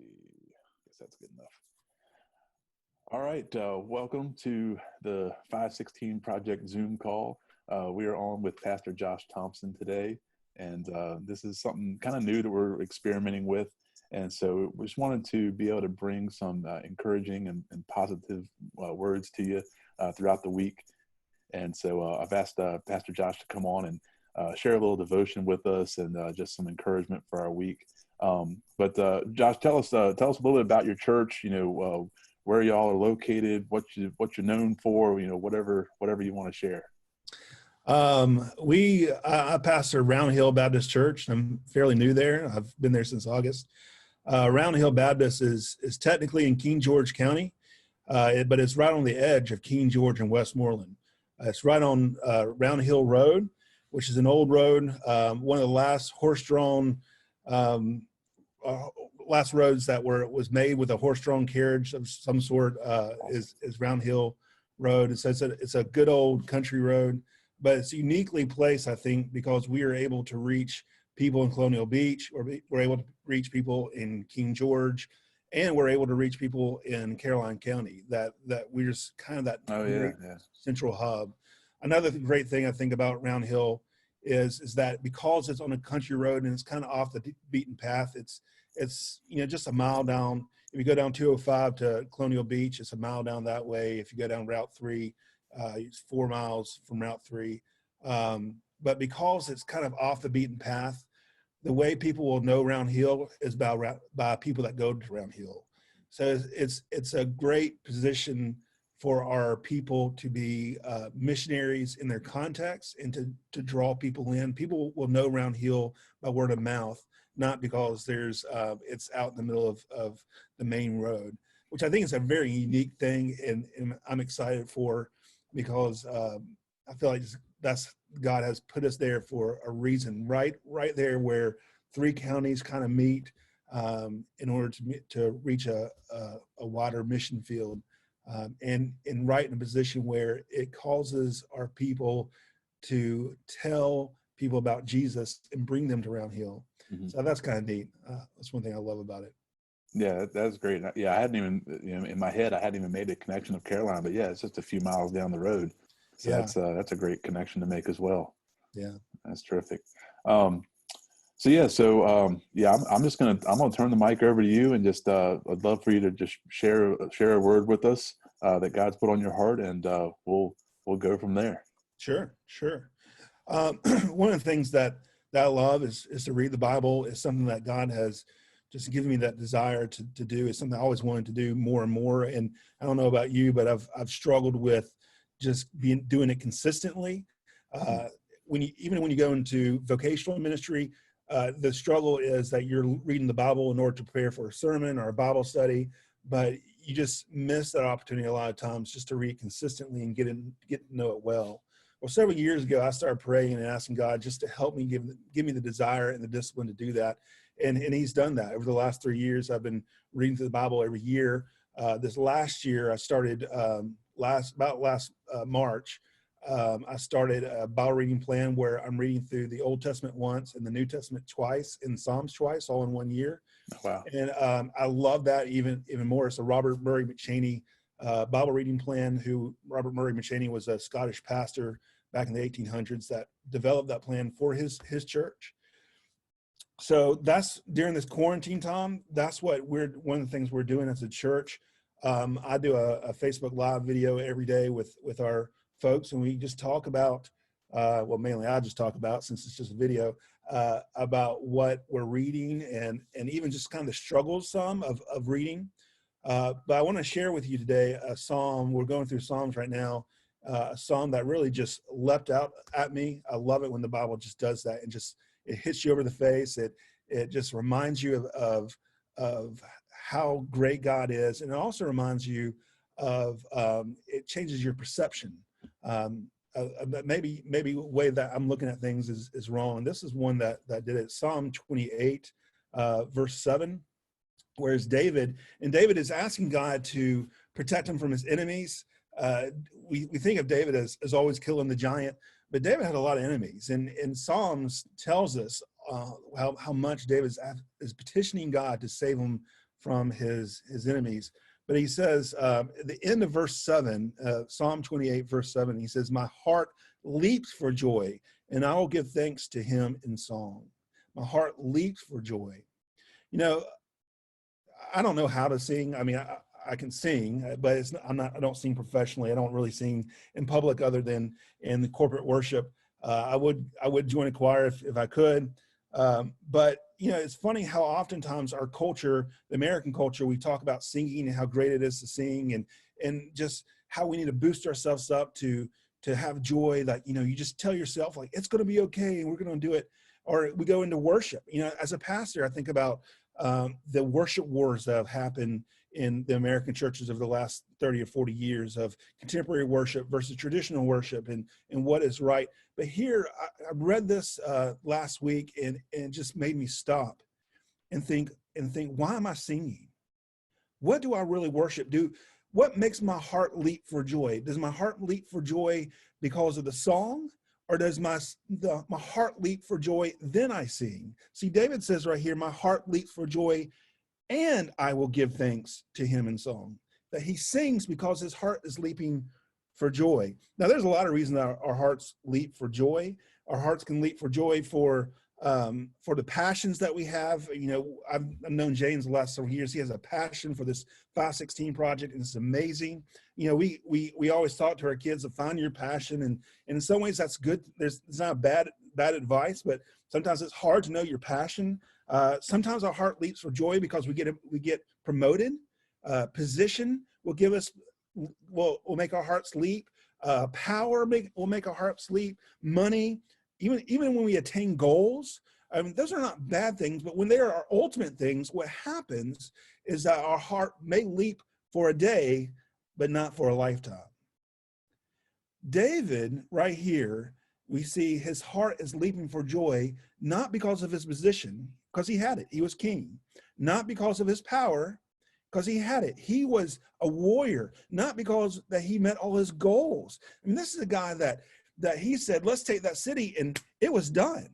see. I guess that's good enough. All right. Welcome to the 516 Project Zoom call. We are on with Pastor Josh Thompson today, and this is something kind of new that we're experimenting with. And so we just wanted to be able to bring some encouraging and positive words to you throughout the week. And so I've asked Pastor Josh to come on and share a little devotion with us and just some encouragement for our week. But Josh, tell us a little bit about your church. Where y'all are located, what you're known for. Whatever you want to share. I pastor Round Hill Baptist Church. I'm fairly new there. I've been there since August. Round Hill Baptist is technically in King George County, but it's right on the edge of King George and Westmoreland. It's right on Round Hill Road, which is an old road, one of the last horse-drawn last roads that was made with a horse-drawn carriage of some sort. Is Round Hill Road. So it's a good old country road, but it's uniquely placed, I think, because we are able to reach people in Colonial Beach, or we're able to reach people in King George, and we're able to reach people in Caroline County. That we're just kind of that central hub. Another great thing I think about Round Hill is that because it's on a country road and it's kind of off the beaten path, it's just a mile down. If you go down 205 to Colonial Beach, it's a mile down that way. If you go down Route 3, it's 4 miles from Route 3. But because it's kind of off the beaten path, the way people will know Round Hill is by people that go to Round Hill. So it's a great position for our people to be missionaries in their context and to draw people in. People will know Round Hill by word of mouth, not because it's out in the middle of the main road, which I think is a very unique thing, and I'm excited for, because I feel like God has put us there for a reason, right there where 3 counties kind of meet in order to reach a wider mission field, and right in a position where it causes our people to tell people about Jesus and bring them to Round Hill. Mm-hmm. So that's kind of neat. That's one thing I love about it. Yeah, that's great. Yeah, I hadn't even, in my head, I hadn't even made the connection of Caroline, but yeah, it's just a few miles down the road. So that's a great connection to make as well. Yeah, that's terrific. I'm gonna turn the mic over to you, and just I'd love for you to just share a word with us that God's put on your heart, and we'll go from there. Sure. One of the things that I love is to read the Bible. Is something that God has just given me that desire to do. It's something I always wanted to do more and more. And I don't know about you, but I've struggled with just doing it consistently. When you go into vocational ministry, the struggle is that you're reading the Bible in order to prepare for a sermon or a Bible study, but you just miss that opportunity a lot of times just to read consistently and get to know it well. Well, several years ago, I started praying and asking God just to help me, give me the desire and the discipline to do that. And He's done that. Over the last 3 years, I've been reading through the Bible every year. This last year, I started last March. I started a Bible reading plan where I'm reading through the Old Testament once and the New Testament twice and Psalms twice, all in 1 year. Wow! And I love that even more. It's a Robert Murray McChaney Bible reading plan. Robert Murray McChaney was a Scottish pastor back in the 1800s that developed that plan for his church. So that's during this quarantine time. That's one of the things we're doing as a church. I do a Facebook Live video every day with our folks, and we just talk about, mainly I just talk about, since it's just a video, about what we're reading and even just kind of the struggles of reading. But I want to share with you today a psalm. We're going through Psalms right now, a psalm that really just leapt out at me. I love it when the Bible just does that and just it hits you over the face. It just reminds you of how great God is, and it also reminds you of it changes your perception. Maybe the way that I'm looking at things is wrong. This is one that did it. Psalm 28, verse 7. Whereas David is asking God to protect him from his enemies. We think of David as always killing the giant, but David had a lot of enemies. And Psalms tells us how much David is petitioning God to save him from his enemies. But he says, at the end of verse 7, Psalm 28, verse 7, he says, my heart leaps for joy, and I will give thanks to him in song. My heart leaps for joy. You know, I don't know how to sing. I mean, I can sing, but I don't sing professionally. I don't really sing in public other than in the corporate worship. I would join a choir if I could. But you know, it's funny how oftentimes our culture, the American culture, we talk about singing and how great it is to sing, and just how we need to boost ourselves up to have joy. That, you know, you just tell yourself like, it's going to be okay and we're going to do it. Or we go into worship. You know, as a pastor, I think about the worship wars that have happened in the American churches over the last 30 or 40 years of contemporary worship versus traditional worship, and what is right. But here, I read this last week, and it just made me stop and think, why am I singing? What do I really worship? What makes my heart leap for joy? Does my heart leap for joy because of the song? Or does my heart leap for joy, then I sing? See, David says right here, my heart leaps for joy, and I will give thanks to him in song. That he sings because his heart is leaping for joy. Now, there's a lot of reasons that our hearts leap for joy. Our hearts can leap for joy for the passions that we have. You know, I've known James the last several years. He has a passion for this 516 project, and it's amazing. You know, we always talk to our kids to find your passion, and in some ways that's good. It's not bad advice, but sometimes it's hard to know your passion. Sometimes our heart leaps for joy because we get promoted. Position will give us will make our hearts leap. Power will make our hearts leap. Money. Even when we attain goals, I mean, those are not bad things, but when they are our ultimate things, what happens is that our heart may leap for a day, but not for a lifetime. David, right here, we see his heart is leaping for joy, not because of his position, because he had it. He was king. Not because of his power, because he had it. He was a warrior, not because that he met all his goals. I mean, this is a guy that he said, let's take that city, and it was done.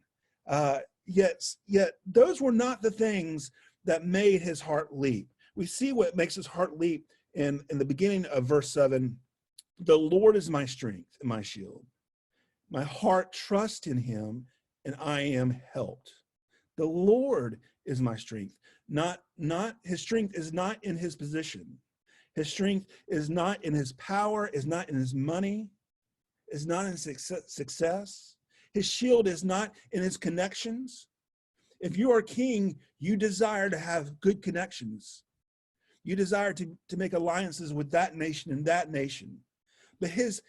Yet those were not the things that made his heart leap. We see what makes his heart leap in the beginning of verse 7. The Lord is my strength and my shield. My heart trusts in him, and I am helped. The Lord is my strength. Not his strength is not in his position. His strength is not in his power, is not in his money, is not in success. His shield is not in his connections. If you are king, you desire to have good connections. You desire to make alliances with that nation and that nation. But his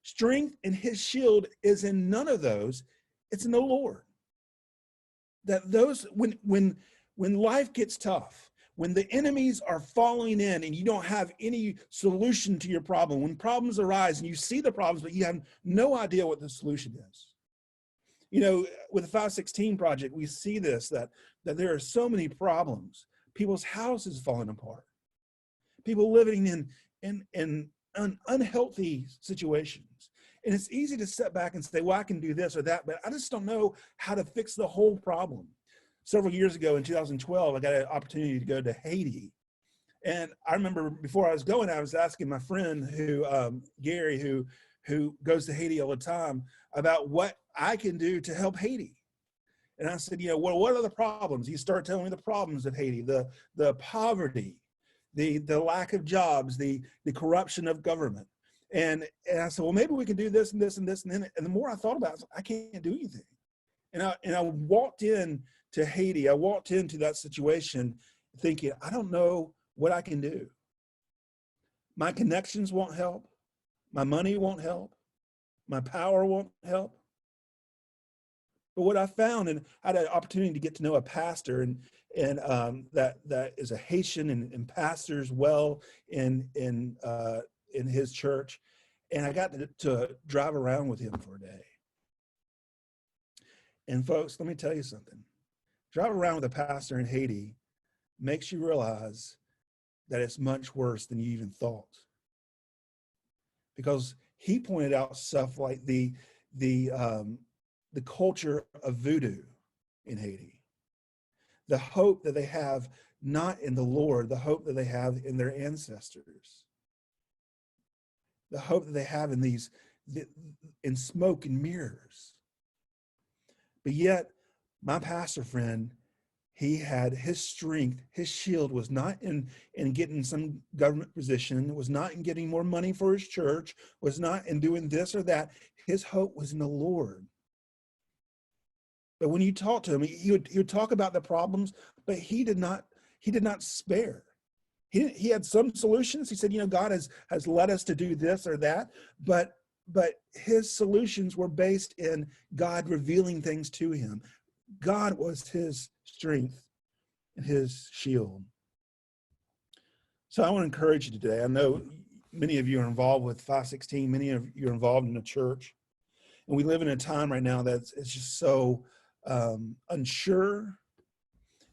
strength and his shield is in none of those. It's in the Lord. That those, when life gets tough, when the enemies are falling in and you don't have any solution to your problem, when problems arise and you see the problems, but you have no idea what the solution is. You know, with the 516 project, we see this, that there are so many problems. People's houses falling apart. People living in unhealthy situations. And it's easy to step back and say, well, I can do this or that, but I just don't know how to fix the whole problem. Several years ago in 2012, I got an opportunity to go to Haiti. And I remember before I was going, I was asking my friend Gary, who goes to Haiti all the time, about what I can do to help Haiti. And I said, you know, what are the problems? He started telling me the problems of Haiti, the poverty, the lack of jobs, the corruption of government. And I said, well, maybe we can do this and this and this. And the more I thought about it, I was like, I can't do anything. And I walked in to Haiti. I walked into that situation thinking, I don't know what I can do. My connections won't help. My money won't help. My power won't help. But what I found, and I had an opportunity to get to know a pastor, and that is a Haitian and pastors well in his church, and I got to drive around with him for a day. And folks, let me tell you something. Drive around with a pastor in Haiti makes you realize that it's much worse than you even thought. Because he pointed out stuff like the culture of voodoo in Haiti. the hope that they have not in the Lord, the hope that they have in their ancestors, the hope that they have in smoke and mirrors. But yet, my pastor friend, he had his strength, his shield was not in getting some government position, was not in getting more money for his church, was not in doing this or that. His hope was in the Lord. But when you talk to him, he would talk about the problems, but he did not spare. He had some solutions. He said, God has led us to do this or that, but his solutions were based in God revealing things to him. God was his strength and his shield. So I want to encourage you today. I know many of you are involved with 516. Many of you are involved in a church. And we live in a time right now it's just so unsure.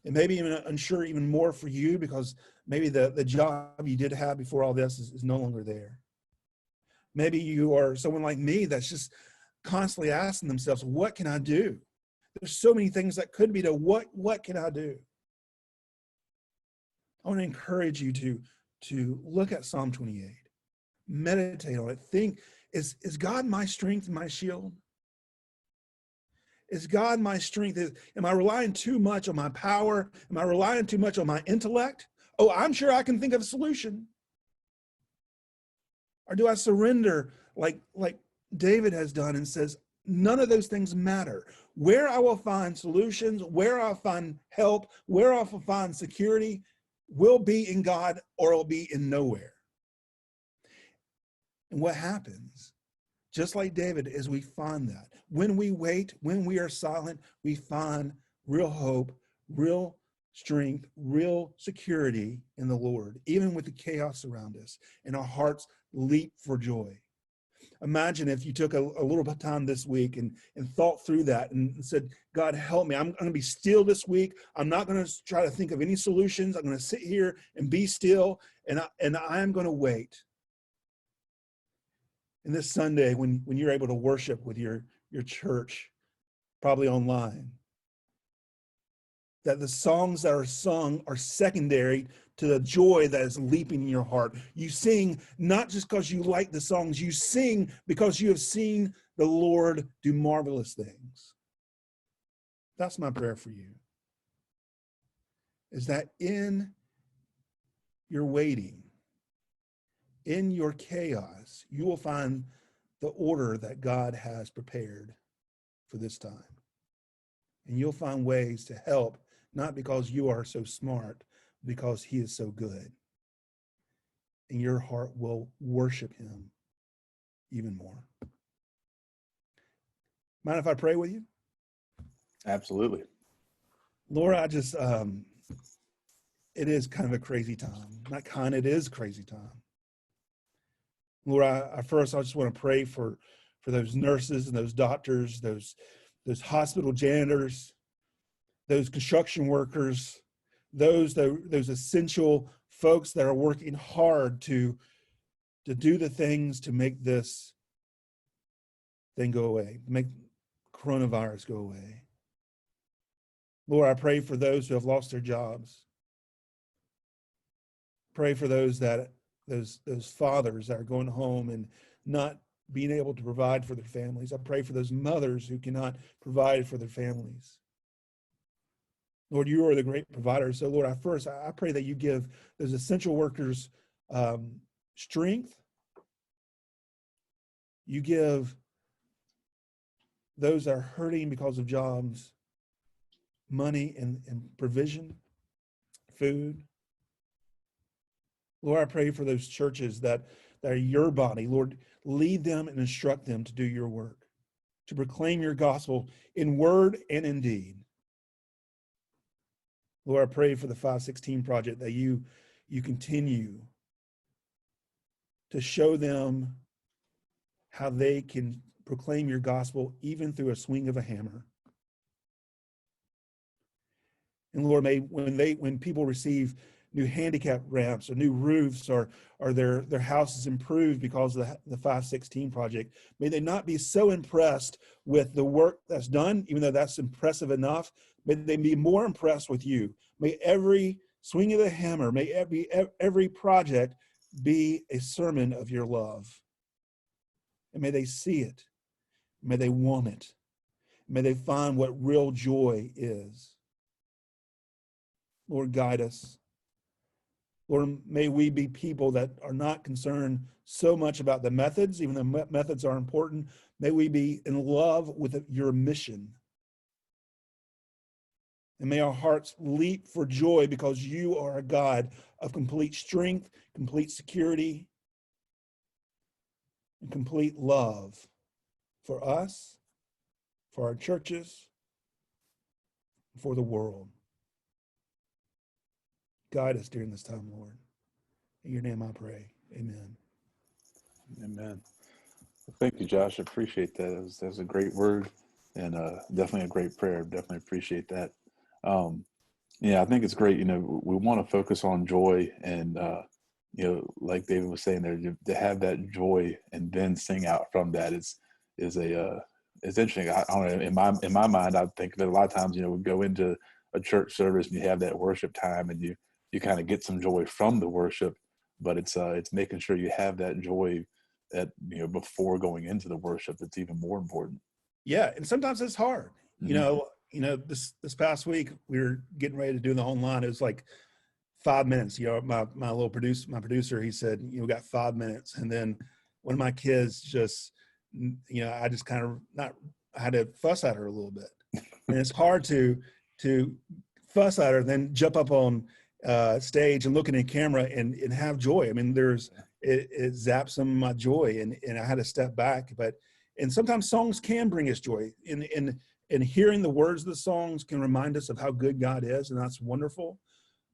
And maybe even unsure even more for you, because maybe the job you did have before all this is no longer there. Maybe you are someone like me that's just constantly asking themselves, what can I do? There's so many things that could be done. What can I do? I want to encourage you to look at Psalm 28, meditate on it. Think, is God my strength and my shield? Is God my strength? Am I relying too much on my power? Am I relying too much on my intellect? Oh, I'm sure I can think of a solution. Or do I surrender like David has done and says, none of those things matter. Where I will find solutions, where I'll find help, where I'll find security will be in God, or it'll be in nowhere. And what happens, just like David, is we find that. When we wait, when we are silent, we find real hope, real strength, real security in the Lord, even with the chaos around us, and our hearts leap for joy. Imagine if you took a little bit of time this week and thought through that and said, God, help me. I'm going to be still this week. I'm not going to try to think of any solutions. I'm going to sit here and be still, and I'm going to wait. And this Sunday, when you're able to worship with your church, probably online, that the songs that are sung are secondary to the joy that is leaping in your heart. You sing not just because you like the songs, you sing because you have seen the Lord do marvelous things. That's my prayer for you, is that in your waiting, in your chaos, you will find the order that God has prepared for this time. And you'll find ways to help, not because you are so smart, because he is so good. And your heart will worship him even more. Mind if I pray with you? Absolutely. Lord, I just, it is kind of a crazy time. Not kind, it is a crazy time. Lord, I just want to pray for those nurses and those doctors, those hospital janitors, those construction workers, those essential folks that are working hard to do the things to make this thing go away, make coronavirus go away. Lord, I pray for those who have lost their jobs. Pray for those fathers that are going home and not being able to provide for their families. I pray for those mothers who cannot provide for their families. Lord, you are the great provider. So, Lord, I pray that you give those essential workers strength. You give those that are hurting because of jobs money and provision, food. Lord, I pray for those churches that are your body. Lord, lead them and instruct them to do your work, to proclaim your gospel in word and in deed. Lord, I pray for the 516 project that you continue to show them how they can proclaim your gospel even through a swing of a hammer. And Lord, may when people receive new handicap ramps or new roofs, or their houses improved because of the 516 project. May they not be so impressed with the work that's done, even though that's impressive enough. May they be more impressed with you. May every swing of the hammer, may every project be a sermon of your love. And may they see it. May they want it. May they find what real joy is. Lord, guide us. Lord, may we be people that are not concerned so much about the methods, even though methods are important. May we be in love with your mission. And may our hearts leap for joy because you are a God of complete strength, complete security, and complete love for us, for our churches, for the world. Guide us during this time, Lord. In your name I pray. Amen. Amen. Thank you, Josh. I appreciate that. That was a great word, and definitely a great prayer. Definitely appreciate that. Yeah, I think it's great. We want to focus on joy, and like David was saying there, to have that joy and then sing out from that is it's interesting. I don't know. In my mind, I think that a lot of times, we go into a church service and you have that worship time, and you kind of get some joy from the worship, but it's making sure you have that joy before going into the worship. It's even more important. Yeah, and sometimes it's hard. Mm-hmm. This past week we were getting ready to do the online. It was like 5 minutes. My producer, he said, we got 5 minutes, and then one of my kids just, I just kind of I had to fuss at her a little bit, and it's hard to fuss at her, then jump up on stage and look in the camera and have joy. I mean, it zaps some of my joy, and I had to step back. And sometimes songs can bring us joy, and hearing the words of the songs can remind us of how good God is, and that's wonderful.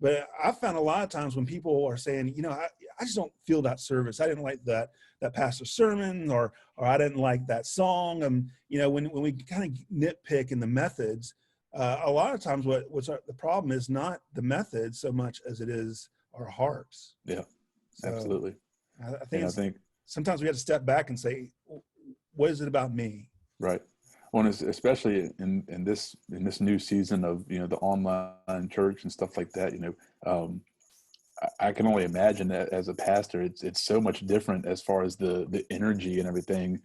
But I found a lot of times when people are saying, I just don't feel that service. I didn't like that pastor's sermon, or I didn't like that song. When we kind of nitpick in the methods, a lot of times the problem is not the method so much as it is our hearts. Yeah, so absolutely. I think sometimes we have to step back and say, what is it about me? Right. Well, especially in this new season of the online church and stuff like that, I can only imagine that as a pastor, it's so much different as far as the energy and everything,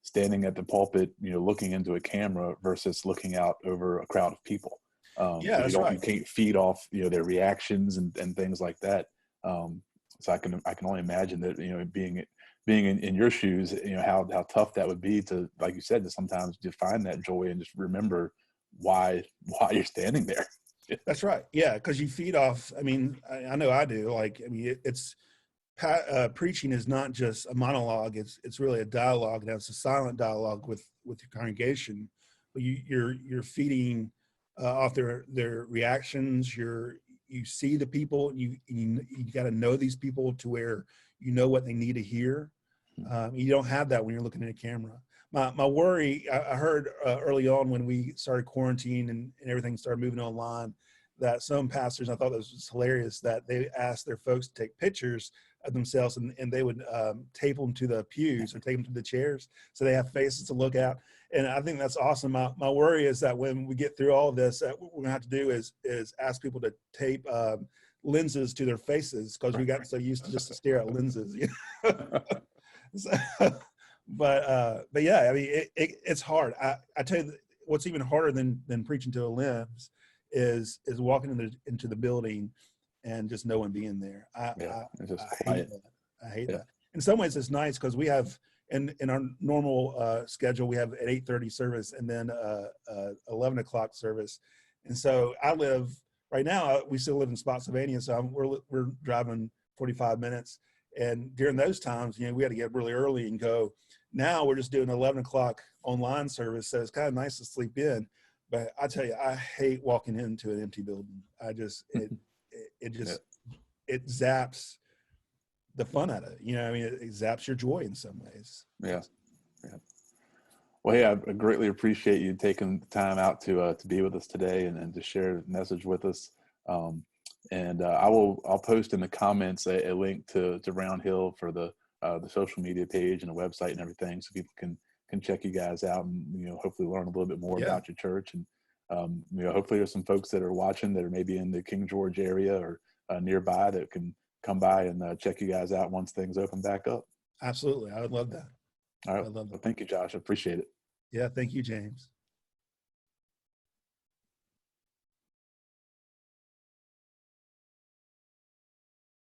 standing at the pulpit, looking into a camera versus looking out over a crowd of people. Yeah, that's right. You can't feed off their reactions and things like that. So I can only imagine that being in your shoes, how tough that would be to, like you said, to sometimes to find that joy and just remember why you're standing there. That's right. Yeah, because you feed off. I mean, I know I do. It's preaching is not just a monologue. It's really a dialogue, and it's a silent dialogue with your congregation. But you're feeding off their reactions. You see the people. You got to know these people to where you know what they need to hear. You don't have that when you're looking at a camera. My worry, I heard early on when we started quarantine and everything started moving online, that some pastors, I thought this was hilarious, that they asked their folks to take pictures of themselves and they would tape them to the pews or tape them to the chairs so they have faces to look at. And I think that's awesome. My worry is that when we get through all of this, what we're gonna have to do is ask people to tape lenses to their faces, because we got so used to just to stare at lenses. But yeah, I mean, it's hard. I tell you, what's even harder than preaching to a lens is walking into the building and just no one being there. I hate that. I hate that. In some ways, it's nice because we have in our normal schedule, we have an 8:30 service and then 11 o'clock service. And so I live right now. We still live in Spotsylvania, so we're driving 45 minutes. And during those times, we had to get really early and go. Now we're just doing 11 o'clock online service, so it's kind of nice to sleep in. But I tell you, I hate walking into an empty building. I just it zaps the fun out of it. It zaps your joy in some ways. Yeah. Well, hey, I greatly appreciate you taking the time out to be with us today and to share the message with us. And I'll post in the comments a link to Round Hill for the social media page and the website and everything, so people can check you guys out and, hopefully learn a little bit more about your church. And hopefully there's some folks that are watching that are maybe in the King George area or nearby that can come by and check you guys out once things open back up. Absolutely. I would love that. All right. Well, thank you, Josh. I appreciate it. Yeah. Thank you, James.